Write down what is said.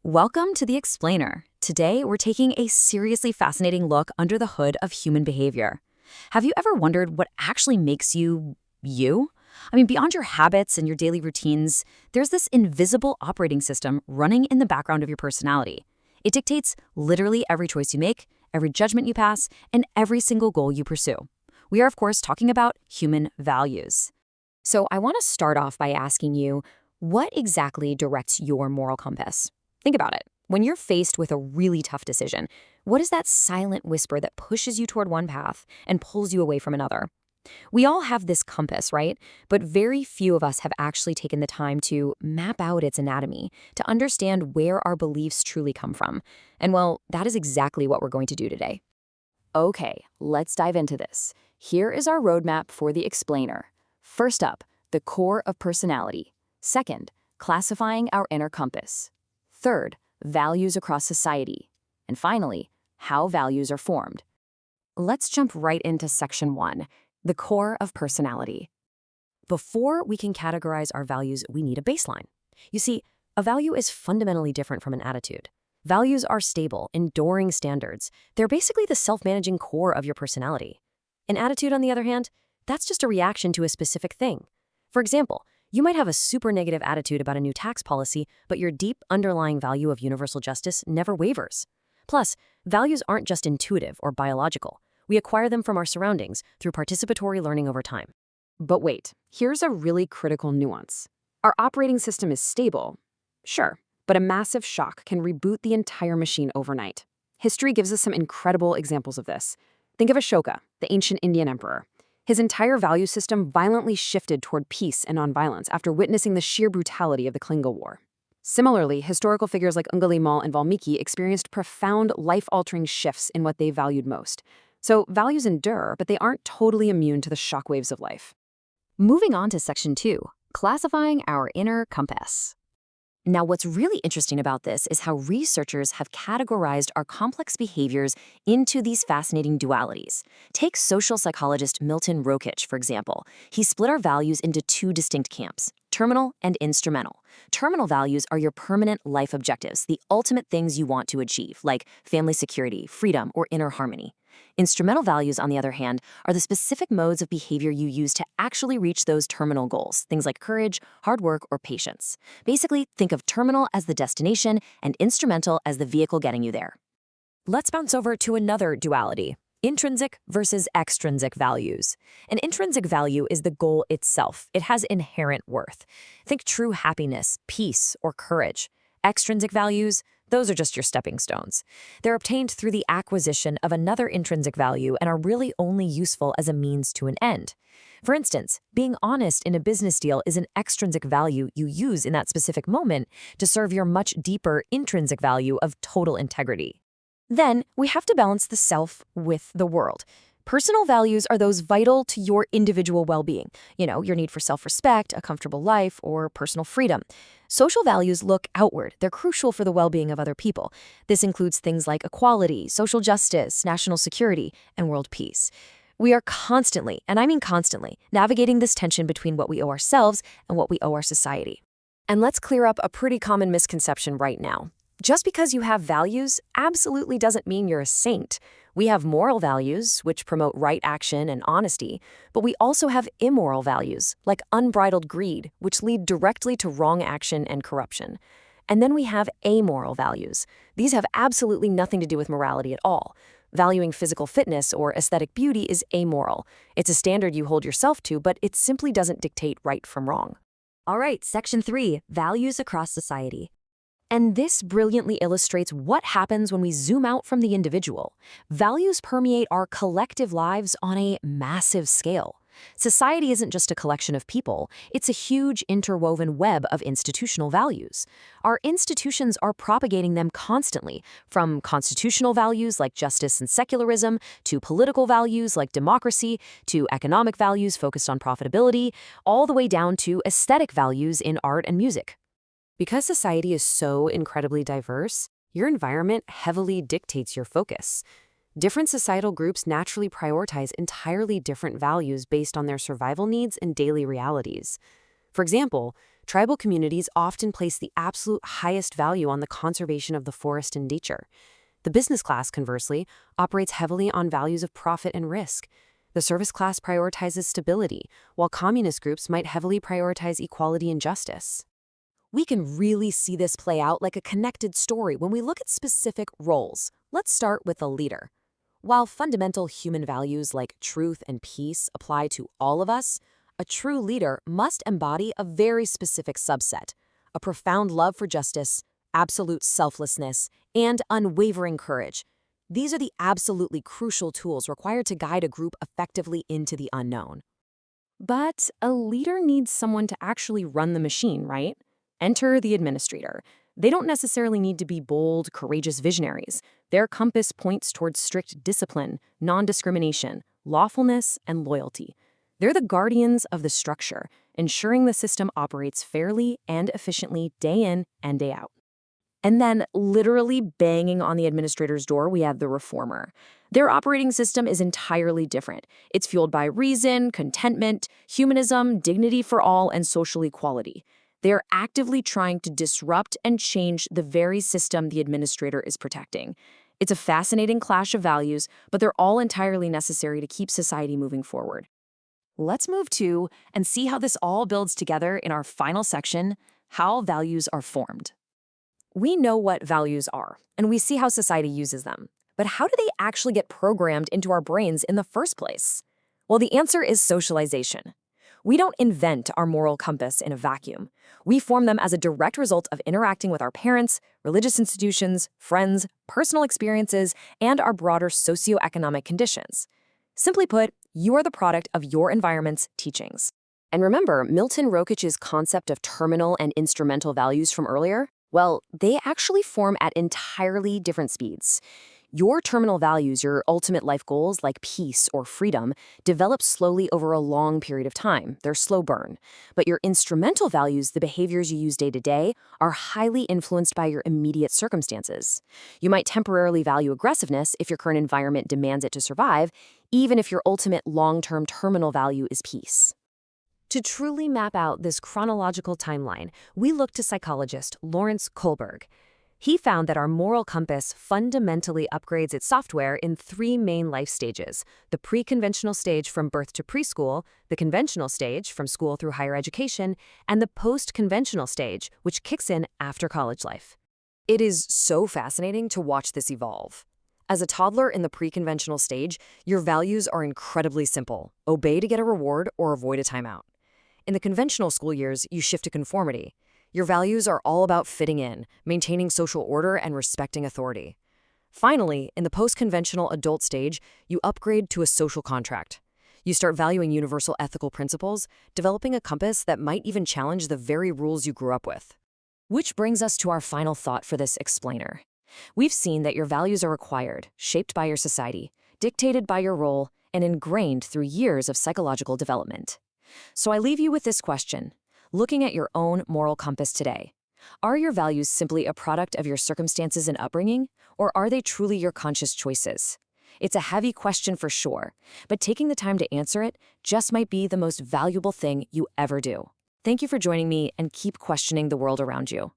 Welcome to The Explainer. Today, we're taking a seriously fascinating look under the hood of human behavior. Have you ever wondered what actually makes you, you? Beyond your habits and your daily routines, there's this invisible operating system running in the background of your personality. It dictates literally every choice you make, every judgment you pass, and every single goal you pursue. We are, of course, talking about human values. So I want to start off by asking you, what exactly directs your moral compass? Think about it. When you're faced with a really tough decision, what is that silent whisper that pushes you toward one path and pulls you away from another? We all have this compass, right? But very few of us have actually taken the time to map out its anatomy, to understand where our beliefs truly come from. And well, that is exactly what we're going to do today. Okay, let's dive into this. Here is our roadmap for the explainer. First up, the core of personality. Second, classifying our inner compass. Third, values across society. And finally, how values are formed. Let's jump right into section 1, the core of personality. Before we can categorize our values, we need a baseline. You see, a value is fundamentally different from an attitude. Values are stable, enduring standards. They're basically the self-managing core of your personality. An attitude, on the other hand, that's just a reaction to a specific thing. For example, you might have a super negative attitude about a new tax policy, but your deep underlying value of universal justice never wavers. Plus, values aren't just intuitive or biological. We acquire them from our surroundings through participatory learning over time. But wait, here's a really critical nuance. Our operating system is stable, sure, but a massive shock can reboot the entire machine overnight. History gives us some incredible examples of this. Think of Ashoka, the ancient Indian emperor. His entire value system violently shifted toward peace and nonviolence after witnessing the sheer brutality of the Klinga War. Similarly, historical figures like Angulimal and Valmiki experienced profound, life-altering shifts in what they valued most. So values endure, but they aren't totally immune to the shockwaves of life. Moving on to section 2, classifying our inner compass. Now, what's really interesting about this is how researchers have categorized our complex behaviors into these fascinating dualities. Take social psychologist Milton Rokeach, for example. He split our values into 2 distinct camps, terminal and instrumental. Terminal values are your permanent life objectives, the ultimate things you want to achieve, like family security, freedom, or inner harmony. Instrumental values, on the other hand, are the specific modes of behavior you use to actually reach those terminal goals, things like courage, hard work, or patience. Basically, think of terminal as the destination and instrumental as the vehicle getting you there. Let's bounce over to another duality, intrinsic versus extrinsic values. An intrinsic value is the goal itself. It has inherent worth. Think true happiness, peace, or courage. Extrinsic values, those are just your stepping stones. They're obtained through the acquisition of another intrinsic value and are really only useful as a means to an end. For instance, being honest in a business deal is an extrinsic value you use in that specific moment to serve your much deeper intrinsic value of total integrity. Then, we have to balance the self with the world. Personal values are those vital to your individual well-being. Your need for self-respect, a comfortable life, or personal freedom. Social values look outward. They're crucial for the well-being of other people. This includes things like equality, social justice, national security, and world peace. We are constantly, and I mean constantly, navigating this tension between what we owe ourselves and what we owe our society. And let's clear up a pretty common misconception right now. Just because you have values absolutely doesn't mean you're a saint. We have moral values, which promote right action and honesty, but we also have immoral values, like unbridled greed, which lead directly to wrong action and corruption. And then we have amoral values. These have absolutely nothing to do with morality at all. Valuing physical fitness or aesthetic beauty is amoral. It's a standard you hold yourself to, but it simply doesn't dictate right from wrong. All right, section 3, values across society. And this brilliantly illustrates what happens when we zoom out from the individual. Values permeate our collective lives on a massive scale. Society isn't just a collection of people, it's a huge interwoven web of institutional values. Our institutions are propagating them constantly, from constitutional values like justice and secularism, to political values like democracy, to economic values focused on profitability, all the way down to aesthetic values in art and music. Because society is so incredibly diverse, your environment heavily dictates your focus. Different societal groups naturally prioritize entirely different values based on their survival needs and daily realities. For example, Tribal communities often place the absolute highest value on the conservation of the forest and nature. The business class, conversely, operates heavily on values of profit and risk. The service class prioritizes stability, while communist groups might heavily prioritize equality and justice. We can really see this play out like a connected story when we look at specific roles. Let's start with the leader. While fundamental human values like truth and peace apply to all of us, a true leader must embody a very specific subset: a profound love for justice, absolute selflessness, and unwavering courage. These are the absolutely crucial tools required to guide a group effectively into the unknown. But a leader needs someone to actually run the machine, right? Enter the administrator. They don't necessarily need to be bold, courageous visionaries. Their compass points towards strict discipline, non-discrimination, lawfulness, and loyalty. They're the guardians of the structure, ensuring the system operates fairly and efficiently day in and day out. And then, literally banging on the administrator's door, we have the reformer. Their operating system is entirely different. It's fueled by reason, contentment, humanism, dignity for all, and social equality. They are actively trying to disrupt and change the very system the administrator is protecting. It's a fascinating clash of values, but they're all entirely necessary to keep society moving forward. Let's move to and see how this all builds together in our final section: how values are formed. We know what values are, and we see how society uses them. But how do they actually get programmed into our brains in the first place? Well, the answer is socialization. We don't invent our moral compass in a vacuum. We form them as a direct result of interacting with our parents, religious institutions, friends, personal experiences, and our broader socioeconomic conditions. Simply put, you are the product of your environment's teachings. And remember Milton Rokich's concept of terminal and instrumental values from earlier? Well, they actually form at entirely different speeds. Your terminal values, your ultimate life goals like peace or freedom, develop slowly over a long period of time. They're slow burn. But your instrumental values, the behaviors you use day to day, are highly influenced by your immediate circumstances. You might temporarily value aggressiveness if your current environment demands it to survive, even if your ultimate long-term terminal value is peace. To truly map out this chronological timeline, we look to psychologist Lawrence Kohlberg. He found that our moral compass fundamentally upgrades its software in three main life stages: the pre-conventional stage from birth to preschool, the conventional stage from school through higher education, and the post-conventional stage, which kicks in after college life. It is so fascinating to watch this evolve. As a toddler in the pre-conventional stage, your values are incredibly simple: obey to get a reward or avoid a timeout. In the conventional school years, you shift to conformity. Your values are all about fitting in, maintaining social order, and respecting authority. Finally, in the post-conventional adult stage, you upgrade to a social contract. You start valuing universal ethical principles, developing a compass that might even challenge the very rules you grew up with. Which brings us to our final thought for this explainer. We've seen that your values are acquired, shaped by your society, dictated by your role, and ingrained through years of psychological development. So I leave you with this question. Looking at your own moral compass today, are your values simply a product of your circumstances and upbringing, or are they truly your conscious choices? It's a heavy question for sure, but taking the time to answer it just might be the most valuable thing you ever do. Thank you for joining me, and keep questioning the world around you.